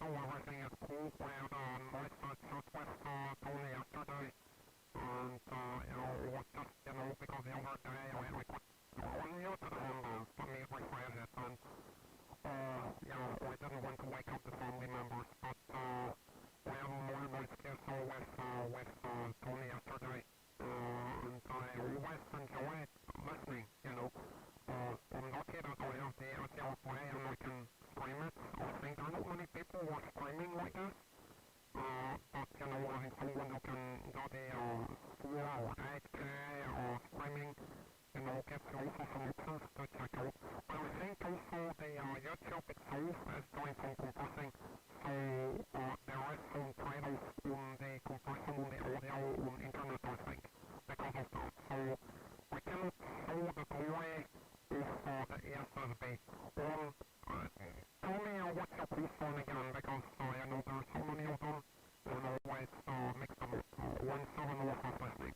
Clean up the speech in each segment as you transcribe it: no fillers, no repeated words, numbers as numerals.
So everything is cool. We had nice southwest Tony yesterday, and it was just, because the other day we put unmuted and let me rephrase it, and we didn't want to wake up the family members, but we had a really nice kiss with Tony yesterday, and I always enjoyed listening, I'm lucky that I have the ACL play and I can stream it. I think there are not many people who are streaming like this. But having someone who can do the 4 or 8K streaming, gives you also some options to check out. But I think also the YouTube itself is doing some compressing, so there is some trade-off on the compression on the audio on internet, I think, because of that. So we cannot show the glory of the ESSB on. Tell me what's your post on again, because I know there are so many of them, and always mix them up. 1-7 was not listening.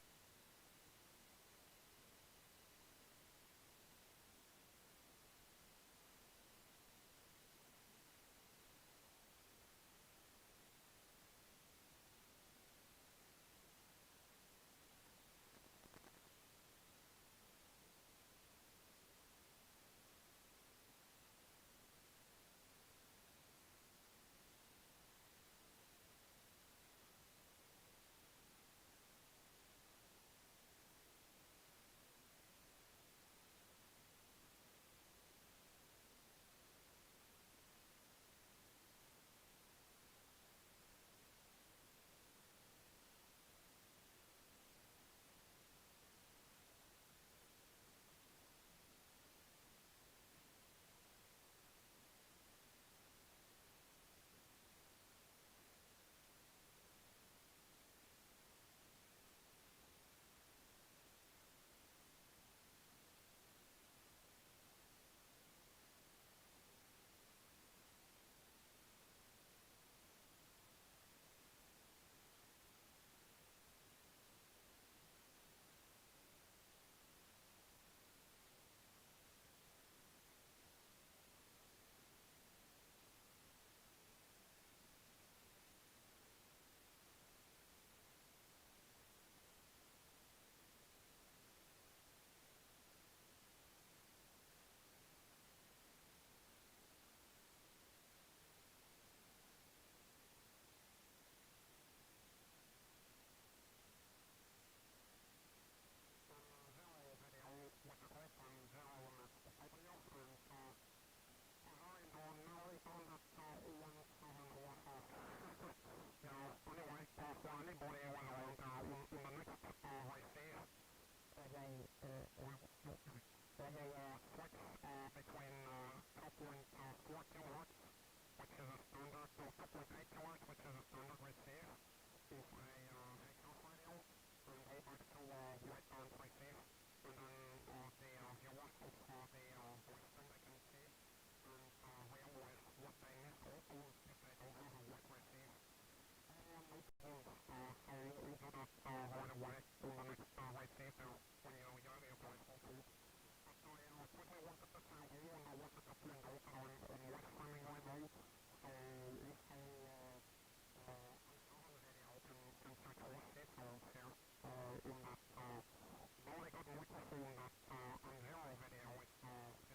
on that very good microphone that on zero video is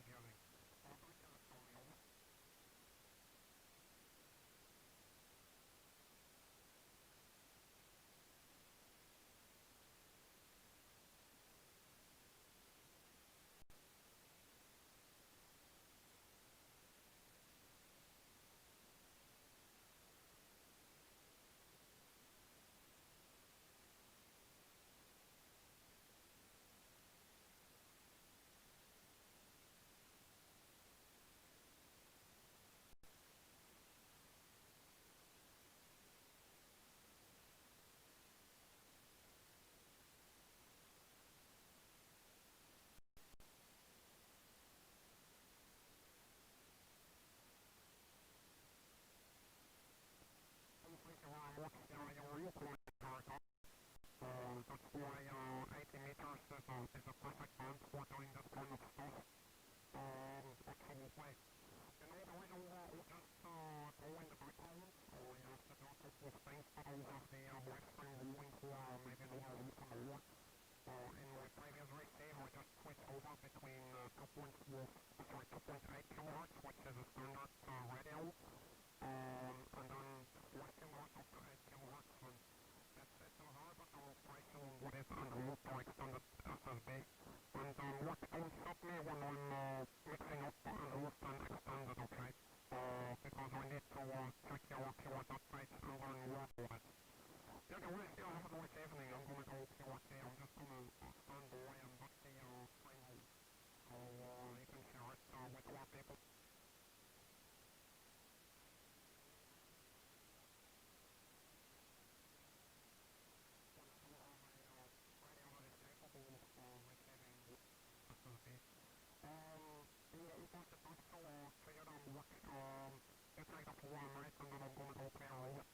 using. I'll do it for me over. Thank you very much. Your viewpoint, that's why 80 meters is a perfect band for doing this kind of stuff. Absolutely. You know, the reason why we just go in the background, we have to do a couple of things to over the western rolling for maybe lower loop on the work. In my previous receive, I just switched over between 2.8 kilohertz, which is a standard radio, and then 4 kilohertz up to 8 kilohertz, and it's a very good demonstration on what is an ultra extended SSB. And what don't stop me when I'm mixing up an old and extended, okay? Because I need to check your keyword updates and learn more about it. Yeah, the way still have a nice evening. I'm gonna go QRT. I'm just gonna stand by and back the frame home. So you can share it with more people. It's like a 4 night and then I'm gonna go play around.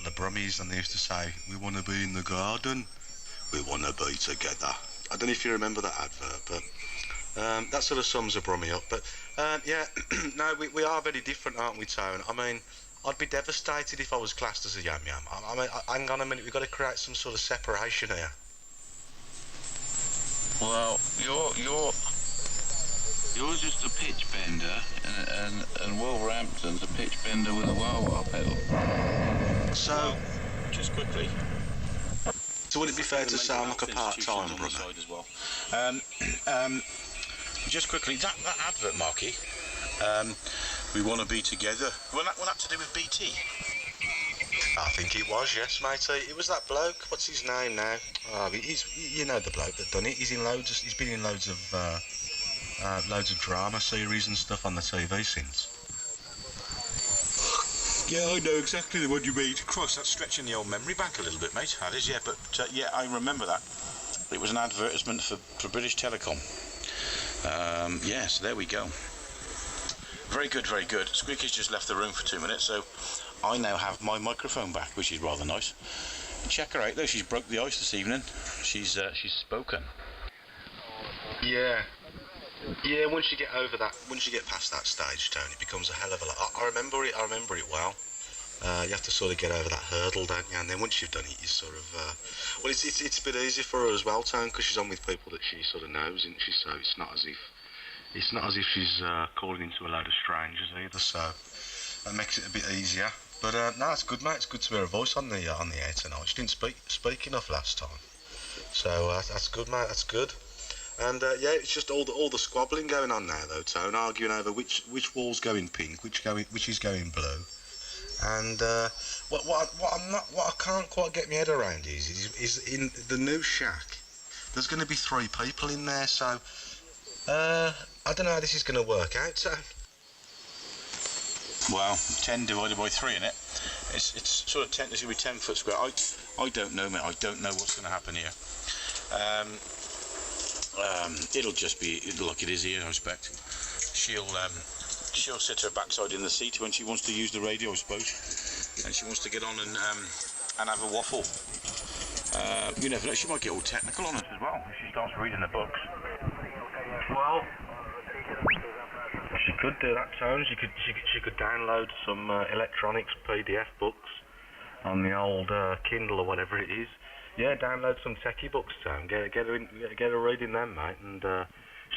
the Brummies, and they used to say, "We want to be in the garden, we want to be together." I don't know if you remember that advert, but that sort of sums a Brummie up. But yeah, no, we are very different, aren't we, Tone? I mean, I'd be devastated if I was classed as a yam yam. I mean, hang on a minute, we've got to create some sort of separation here. Well, you're just a pitch bender, and Will Rampton's a pitch bender with a wah-wah pedal. So, just quickly. So would it be fair to say I'm like a part-time brother? As well. Just quickly, that advert, Marky. We want to be together. Well, that to do with BT. I think it was, yes, matey. It was that bloke. What's his name now? Oh, you know the bloke that done it. He's been in loads of drama series and stuff on the TV since. Yeah, I know exactly the one you mean. Cross, that's stretching the old memory bank a little bit, mate. That is, yeah, but yeah, I remember that. It was an advertisement for British Telecom. Yeah, so there we go. Very good, very good. Squeaky's just left the room for 2 minutes, so I now have my microphone back, which is rather nice. Check her out, though. She's broke the ice this evening. She's spoken. Yeah. Yeah, once you get past that stage, Tony, it becomes a hell of a lot. I remember it well. You have to sort of get over that hurdle, don't you? And then once you've done it, you sort of... well, it's a bit easier for her as well, Tony, because she's on with people that she sort of knows, isn't she? So it's not as if she's calling into a load of strangers either, so that makes it a bit easier. But no, it's good, mate. It's good to hear her voice on the air tonight. She didn't speak enough last time, so that's good, mate. That's good. And yeah, it's just all the squabbling going on now, though, Tone, arguing over which wall's going pink, which is going blue. And what I can't quite get my head around is in the new shack, there's going to be 3 people in there, so I don't know how this is going to work out, Tone. Well, 10 divided by 3, innit? It's sort of 10. It's going to be 10 foot square. I don't know, mate. I don't know what's going to happen here. It'll just be like it is here, I expect. She'll sit her backside in the seat when she wants to use the radio, I suppose, and she wants to get on and have a waffle. You never know, she might get all technical on us as well if she starts reading the books. Well, she could do that, Tone. She could download some electronics PDF books on the old Kindle or whatever it is. Yeah, download some techie books, Tone. Get her reading them, mate, and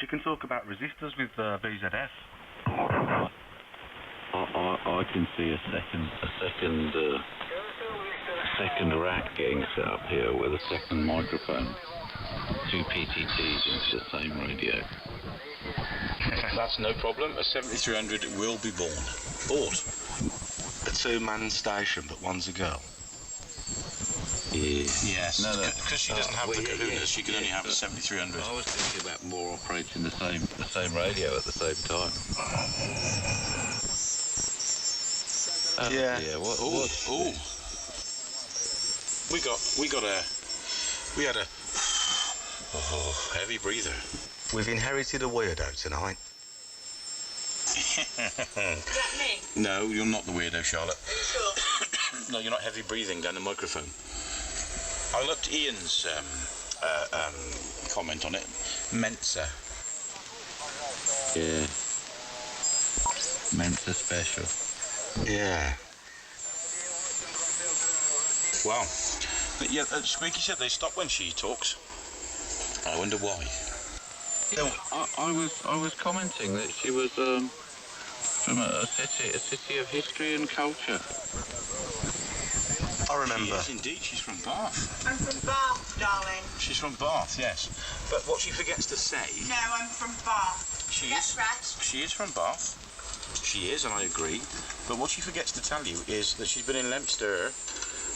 she can talk about resistors with VZF. I can see a second rack getting set up here with a second microphone. 2 PTTs into the same radio. That's no problem. A 7300 will be bought. A 2-man station, but one's a girl. Yes, because she doesn't have the kahunas, she can only have a 7300. I was thinking about more operating the same radio at the same time. Yeah. Yeah. We had a heavy breather. We've inherited a weirdo tonight. Is that me? No, you're not the weirdo, Charlotte. Are you sure? No, you're not heavy breathing down the microphone. I looked Ian's comment on it. Mensa. Yeah. Mensa special. Yeah. Wow. But yeah, Squeaky said they stop when she talks. I wonder why. Yeah, I was commenting that she was from a city of history and culture. I remember. She is indeed. She's from Bath. I'm from Bath, darling. She's from Bath, yes. But what she forgets to say... No, I'm from Bath. That's right. She is from Bath. She is, and I agree. But what she forgets to tell you is that she's been in Leinster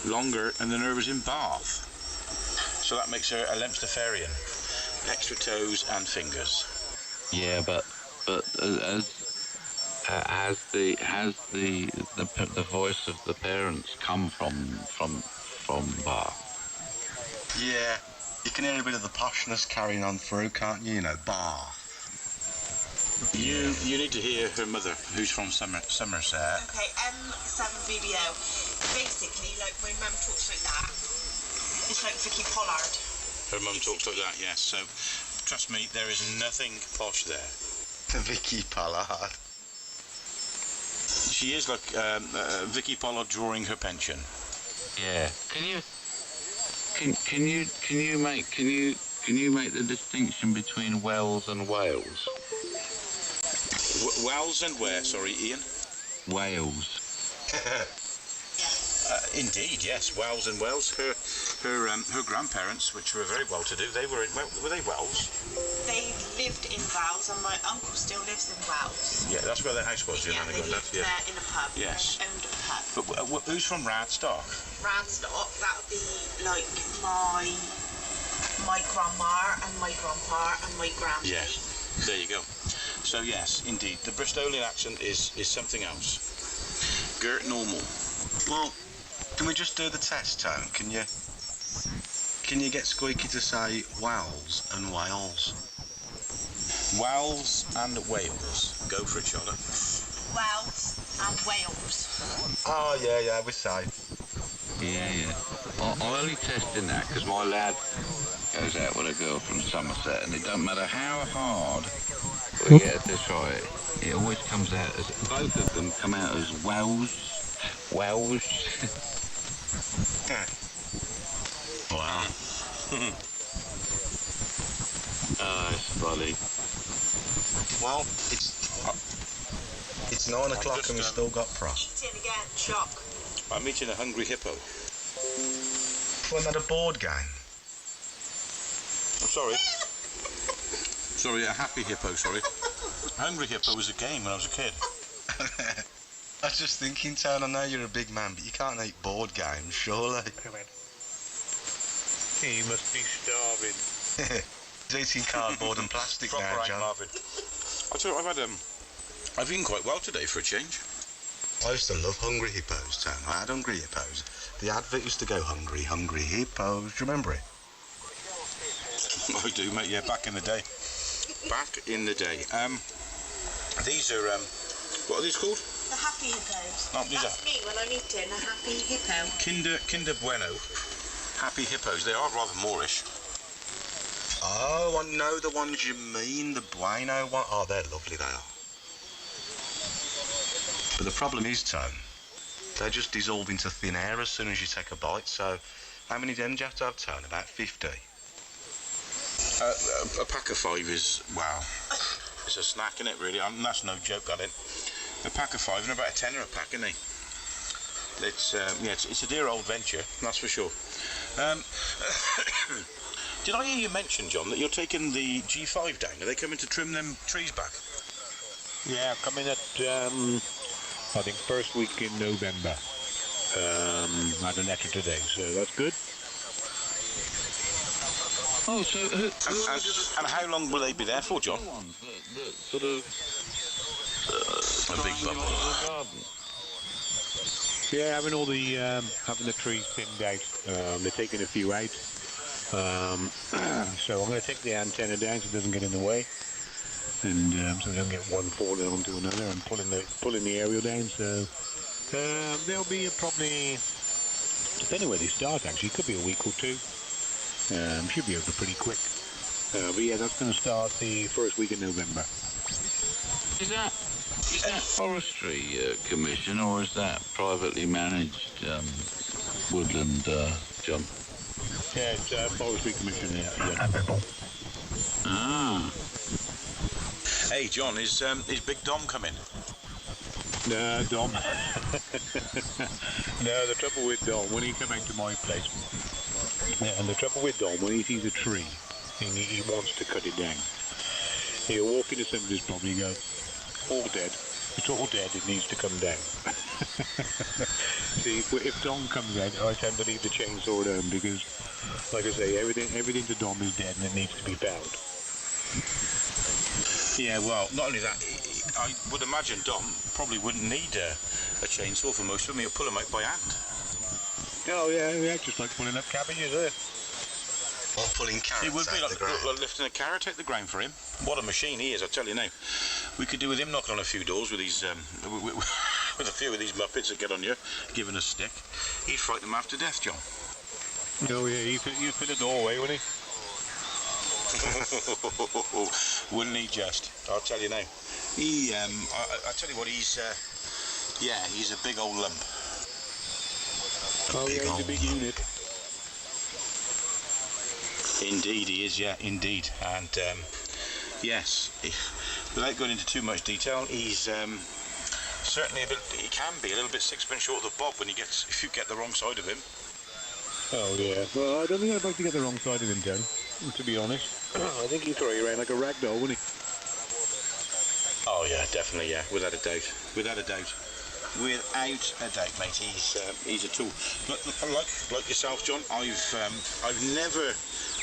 longer than her was in Bath. So that makes her a Leinsterfarian. Extra toes and fingers. Yeah, but has the voice of the parents come from Bath? Yeah, you can hear a bit of the poshness carrying on through, can't you? You know, Bath. You need to hear her mother, who's from Somerset. Okay, M7BBO. Basically, like, my mum talks like that. It's like Vicky Pollard. Her mum talks like that, yes. So, trust me, there is nothing posh there. Vicky Pollard. She is like Vicky Pollard drawing her pension. Yeah. Can you make the distinction between Wells and Wales? Wells and where? Sorry, Ian. Wales. Indeed, yes. Wells and Wales. Her grandparents, which were very well to do, were they Wells? They lived in Wales, and my uncle still lives in Wales. Yeah, that's where their house was. Yeah, they lived there in a pub. Yes. They owned a pub. But who's from Radstock? Radstock, that would be like my grandma and my grandpa and my grandpa. Yeah, there you go. So yes, indeed, the Bristolian accent is something else. Gert normal. Well, can we just do the test, Tone? Can you get Squeaky to say Wales and Wales? Wales and Wales. Go for it, Charlotte. Wales and Wales. Oh, yeah, we say. Yeah. I'm only testing that because my lad goes out with a girl from Somerset, and it don't matter how hard we get this right, it always comes out as, both of them come out as Wales. Wow. It's funny. Well, it's 9 o'clock and we've still got prop. Eating again, shock. I'm eating a hungry hippo. Wasn't that a board game? I'm sorry. Sorry, a happy hippo, sorry. Hungry hippo was a game when I was a kid. I was just thinking, Tone, I know you're a big man, but you can't eat board games, surely. He must be starving. He's eating cardboard and plastic now, Proper John. Marvin. I tell you what, I've eaten quite well today for a change. I used to love Hungry Hippos, Tone. I had Hungry Hippos. The advert used to go, Hungry, Hungry Hippos. Do you remember it? I do, mate, yeah, back in the day. Back in the day. These are, what are these called? The happy hippos. Oh, these That's me when I'm eating a happy hippo. Kinder Bueno. Happy hippos. They are rather Moorish. Oh, I know the ones you mean, the Bueno one. Oh, they're lovely, they are. But the problem is, Tone, they just dissolve into thin air as soon as you take a bite, so how many then do you have to have, Tone? About 50? A pack of 5 is, wow, it's a snack, isn't it, really? That's no joke, that is. A pack of 5 and about a tenner a pack, isn't it? It's, yeah, it's a dear old venture, that's for sure. Did I hear you mention, John, that you're taking the G5 down? Are they coming to trim them trees back? Yeah, coming at, I think, first week in November. I had a letter today, so that's good. Oh, so and how long will they be there for, John? The sort of A big bubble. Yeah, having all the having the trees thinned out. They're taking a few out. So I'm going to take the antenna down so it doesn't get in the way, and so we don't get one falling onto another. I'm pulling the aerial down. So there'll be probably, depending where they start, actually, it could be a week or two. Should be over pretty quick. But yeah, that's going to start the first week in November. Is that Forestry Commission, or is that privately managed woodland, John? Yeah, it's Forestry Commission, yeah. Ah. Hey, John, is Big Dom coming? No, Dom. No, the trouble with Dom, when he come out to my place, and the trouble with Dom, when he sees a tree, and he wants to cut it down, he'll walk into somebody's property and go, all dead. It's all dead, it needs to come down. See, if Dom comes out, I tend to leave the chainsaw down because, like I say, everything to Dom is dead and it needs to be found. Yeah, well, not only that, I would imagine Dom probably wouldn't need a chainsaw for most of them. He'll pull them out by hand. Oh yeah, just like pulling up cabbages there. Or pulling carrots It would be out the ground. like lifting a carrot out the ground for him. What a machine he is, I tell you now. We could do with him knocking on a few doors with these, with a few of these Muppets that get on you, giving a stick. He'd frighten them half to death, John. No, yeah, you'd fit the doorway, wouldn't he? Wouldn't he just? I'll tell you now. He, I tell you what, he's a big old lump. He's a big unit. Indeed, he is, yeah, indeed. And, yes, without going into too much detail, he's certainly he can be a little bit sixpence short of the bob if you get the wrong side of him. Oh, yeah. Well, I don't think I'd like to get the wrong side of him, John, to be honest. I think he'd throw you around like a rag doll, wouldn't he? Oh, yeah, definitely, yeah, without a doubt. Without a doubt. Without a doubt, mate. He's a tool. Like yourself, John. I've never.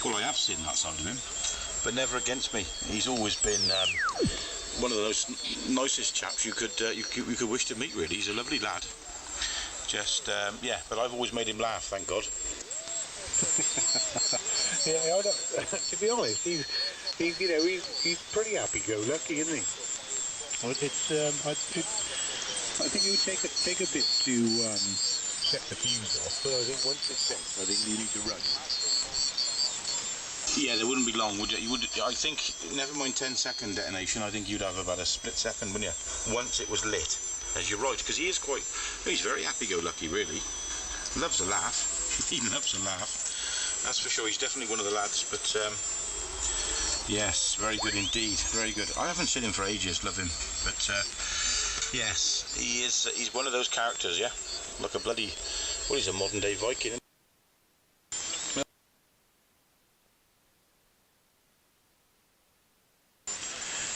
Well, I have seen that side of him, but never against me. He's always been one of those nicest chaps you could wish to meet. Really, he's a lovely lad. Just yeah, but I've always made him laugh. Thank God. Yeah, to be honest, he's pretty happy-go-lucky, isn't he? Well, I think it would take a bit to set the fuse off, but I think once it's set, I think you need to run. Yeah, there wouldn't be long, would you? I think, never mind 10-second detonation, I think you'd have about a split second, wouldn't you? Once it was lit, as you're right, because he's very happy-go-lucky, really. Loves a laugh. He loves a laugh. That's for sure. He's definitely one of the lads, but yes, very good indeed, very good. I haven't seen him for ages, love him, but yes, he is. He's one of those characters, yeah. Like a bloody, well, he's a modern-day Viking.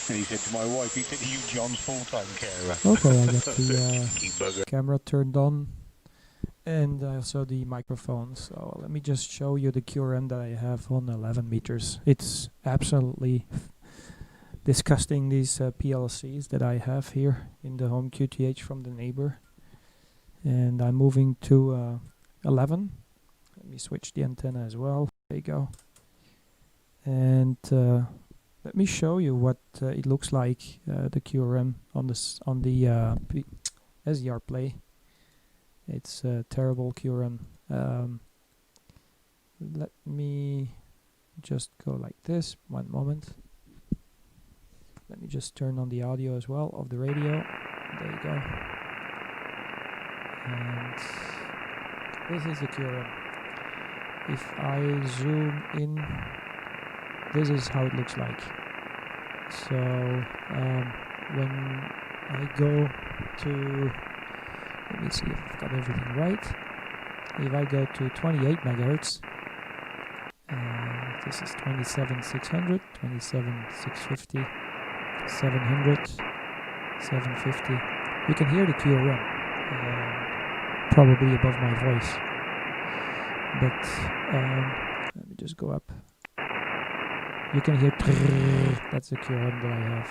And he said to my wife, he said, "You John's full-time carer." Okay, I got the camera turned on and also the microphone. So let me just show you the QRM that I have on 11 meters. It's absolutely disgusting, these PLCs that I have here in the home QTH from the neighbor. And I'm moving to 11. Let me switch the antenna as well. There you go. And let me show you what it looks like, the QRM on the SDR play. It's a terrible QRM. Let me just go like this. One moment. Let me just turn on the audio as well of the radio. There you go. And this is the QRM. If I zoom in, this is how it looks like. So when I go to, let me see if I've got everything right. If I go to 28 megahertz, this is 27,600, 27,650, 700, 750. You can hear the QRM probably above my voice. But let me just go up. You can hear that's the QRM that I have.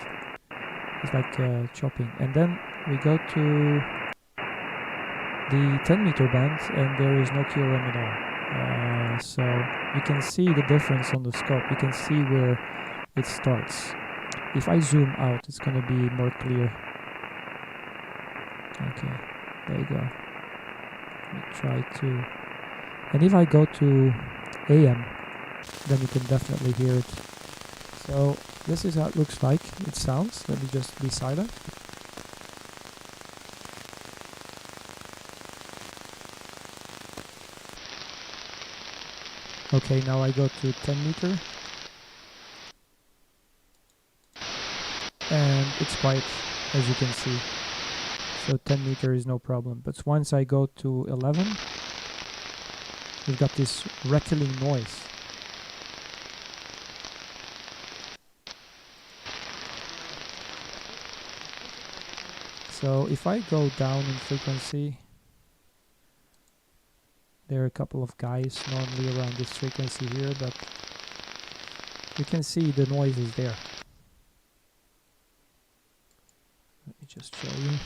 It's like chopping. And then we go to the 10 meter band and there is no QRM at all. So you can see the difference on the scope. You can see where it starts. If I zoom out, it's going to be more clear. Okay, there you go. Let me try to... And if I go to AM, then you can definitely hear it. So this is how it looks like. It sounds. Let me just be silent. Okay, now I go to 10 meter. And it's quiet, as you can see. So 10 meter is no problem. But once I go to 11, we've got this rattling noise. So if I go down in frequency, there are a couple of guys normally around this frequency here, but you can see the noise is there. Let me just show you.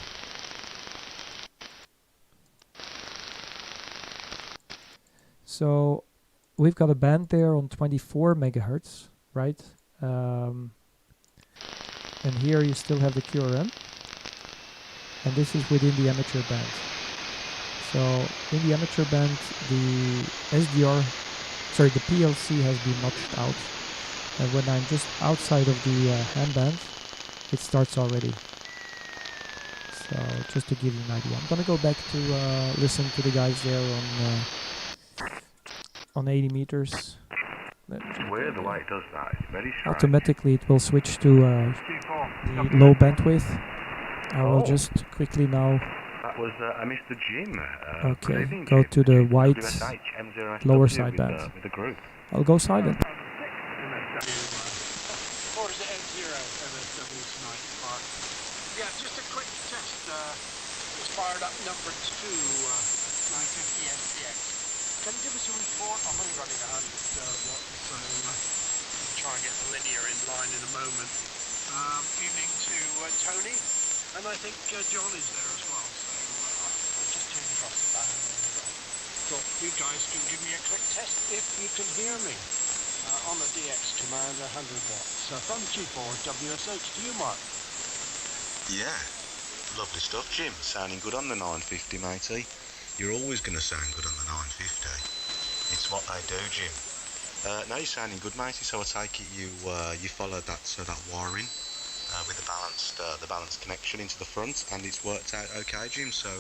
So we've got a band there on 24 megahertz, right? and here you still have the QRM, and this is within the amateur band. So in the amateur band, the the PLC has been notched out, and when I'm just outside of the ham band, it starts already. So just to give you an idea, I'm gonna go back to listen to the guys there on 80 meters. Weird the way it does that. It's very strange. Automatically it will switch to the low bandwidth. I will just quickly now. That was Mr. Jim. Okay, go to the white lower side band. With the group. I'll go silent. Or is it M0 MSW tonight, Mark? Yeah, just a quick test. It's fired up number 2, 950 SPX. Can you give us a report? I'm only running 100 watts, so I'll try and get the linear in line in a moment. Evening to Tony, and I think John is there as well, so I just turned across the band and thought you guys can give me a quick test if you can hear me on the DX command 100 watts. So from G4 WSH to you, Mark. Yeah, lovely stuff, Jim. Sounding good on the 950, matey. You're always going to sound good on the 950. It's what they do, Jim. Now you're sounding good, matey. So I take it you followed that wiring with the balanced connection into the front, and it's worked out okay, Jim. So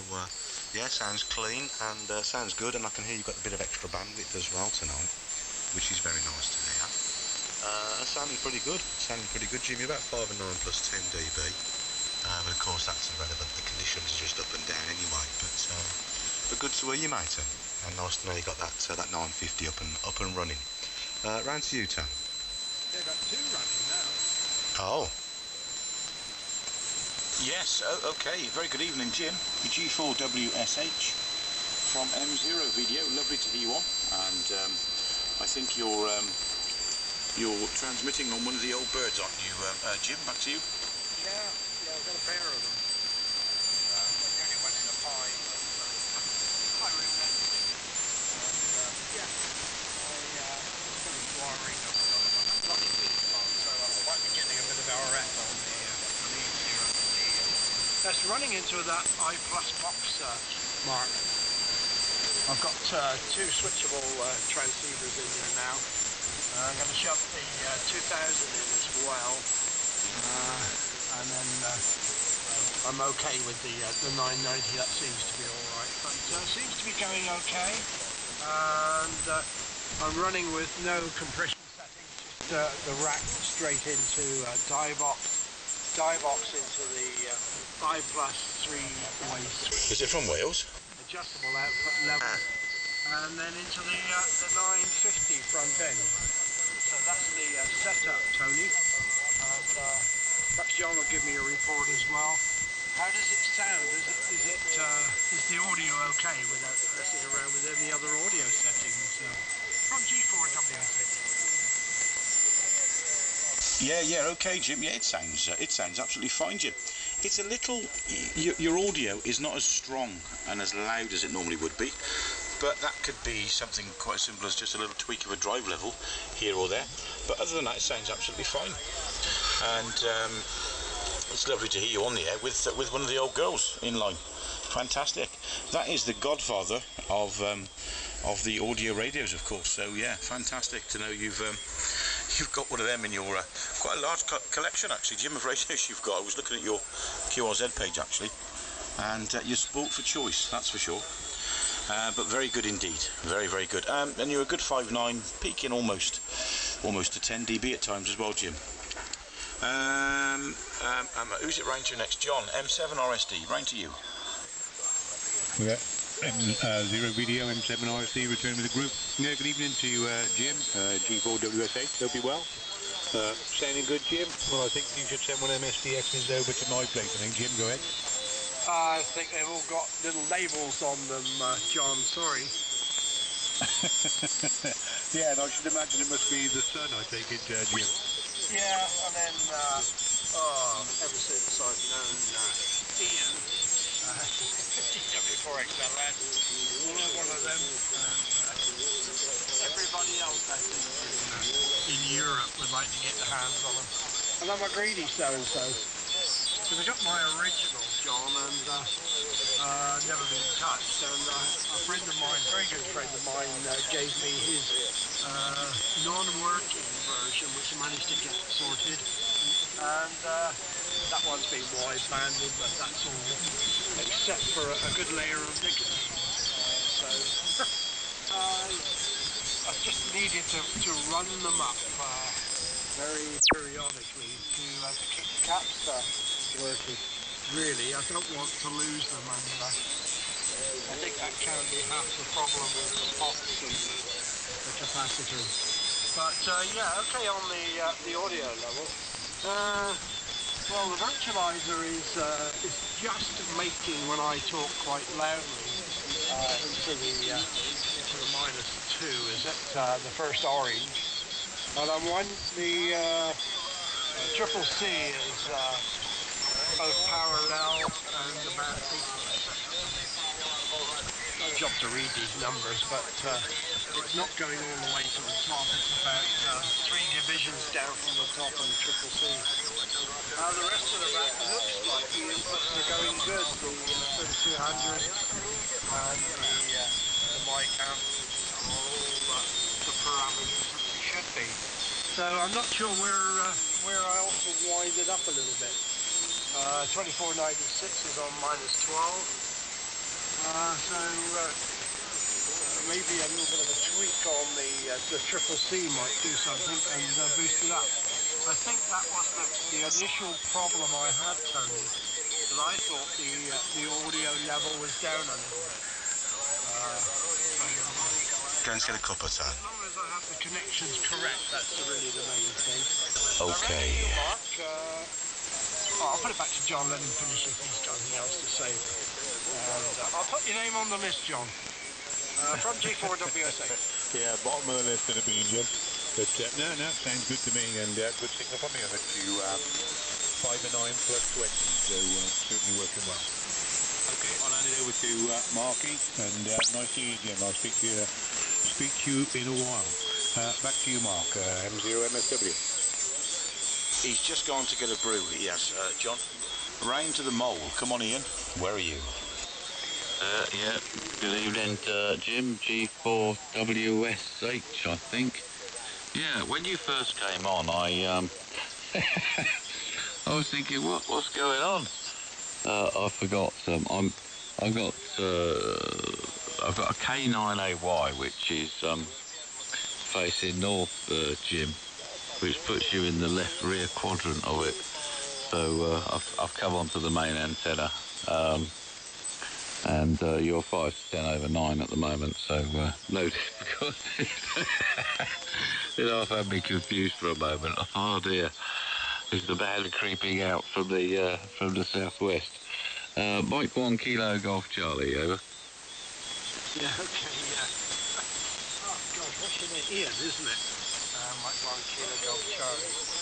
yeah, sounds clean and sounds good, and I can hear you've got a bit of extra bandwidth as well tonight, which is very nice to hear. Sounding pretty good, Jim. You're about 5 and 9 plus 10 dB. But of course that's irrelevant. The conditions are just up and down anyway. But good to hear you, matey. And nice to know you got that 950 up and running. Round to you, Tom. They've got 2 running now. Oh. Yes, okay. Very good evening, Jim. G4WSH from M0 video. Lovely to hear you on. And I think you're transmitting on one of the old birds, aren't you, Jim? Back to you. Yeah, I've got a pair of them. The only one in a pie, high room lens. Yeah, I finished wiring up another one. I've got the feed on, so I might be getting a bit of RF on the E0. That's running into that I+ box, Mark. I've got 2 switchable transceivers in there now. I'm going to shove the 2000 in as well. And then I'm okay with the 990, that seems to be alright, but seems to be going okay, and I'm running with no compression settings, just the rack straight into divox into the I+ 3-way switch. Is it from Wales? Adjustable output level, and then into the 950 front end. So that's the setup, Tony. And perhaps John will give me a report as well. How does it sound? Is the audio okay without messing around with any other audio settings from G4WSH? Yeah, okay, Jim. Yeah, it sounds absolutely fine, Jim. It's a little, your audio is not as strong and as loud as it normally would be, but that could be something quite simple as just a little tweak of a drive level here or there. But other than that, it sounds absolutely fine. And it's lovely to hear you on the air with one of the old girls in line. Fantastic. That is the godfather of the audio radios, of course. So yeah, fantastic to know you've got one of them in your quite a large collection, actually, Jim, of radios you've got. I was looking at your QRZ page, actually, and you're sport for choice, that's for sure. But very good indeed, very, very good. And you're a good 5.9, peaking almost to 10 dB at times as well, Jim. Who's it round to next? John, M7 RSD, round to you. Yeah, M0 video, M7 RSD, return with the group. Yeah, good evening to Jim, G4WSH, hope you're well. Sounding good, Jim? Well, I think you should send one of them SDXs over to my place. I think, Jim, go ahead. I think they've all got little labels on them, John, sorry. Yeah, and I should imagine it must be the sun, I take it, Jim. Yeah, and then, ever since I've known Ian, 50W4XLS, one of them, and everybody else I think in Europe would like to get their hands on them. And I'm a greedy so-and-so. Because I got my original, John, and never been touched. And a friend of mine, very good friend of mine, gave me his non-working version, which I managed to get sorted. And that one's been wide banded, but that's all, except for a good layer of nicotine. I just needed to run them up very periodically to keep the caps working. Really, I don't want to lose them, and I think that can be half the problem with the pots and the capacitors. But yeah, okay, on the audio level. Well, the virtualizer is just making, when I talk quite loudly, into the -2, is it? The first orange. And I'm one, the triple C is both parallel and about 80%. No job to read these numbers, but it's not going all the way to the top. It's about 3 divisions down from the top on the triple C. The rest of the rack looks like the inputs are going good. The 3200 and the mic amp are all the parameters that they should be. So I'm not sure where I ought to wind it up a little bit. 2496 is on -12. Maybe a little bit of a tweak on the triple C might do something and boost it up. I think that was the initial problem I had, Tony, that I thought the audio level was down a little bit. Go and get a cup of tea. As long as I have the connections correct, that's really the main thing. Okay. Mark, I'll put it back to John, let him finish if he's got anything else to say. And I'll put your name on the list, John. From G4WSA. Yeah, bottom of the list of the bean, Jim. But no, sounds good to me, and good signal from you. It's you 5 and 9 plus 20, so certainly working well. Okay, I'll hand it over to Marky, and nice to meet you, Jim. I'll speak to you in a while. Back to you, Mark. M0 MSW. He's just gone to get a brew, yes, John. Round to the mole. Come on, Ian. Where are you? Yeah, good evening, Jim, G4WSH, I think. Yeah, when you first came on, I was thinking, what's going on? I forgot. I've got a K9AY, which is facing north, Jim, which puts you in the left rear quadrant of it. So I've come onto the main antenna. And you're 5 to 10 over 9 at the moment, so no difficulty. I've had me confused for a moment. Oh dear, is the band creeping out from the southwest? Mike 1 Kilo Golf Charlie, over. Yeah, okay, yeah. Oh God, what's your name? Ian, isn't it? Mike 1 Kilo Golf Charlie.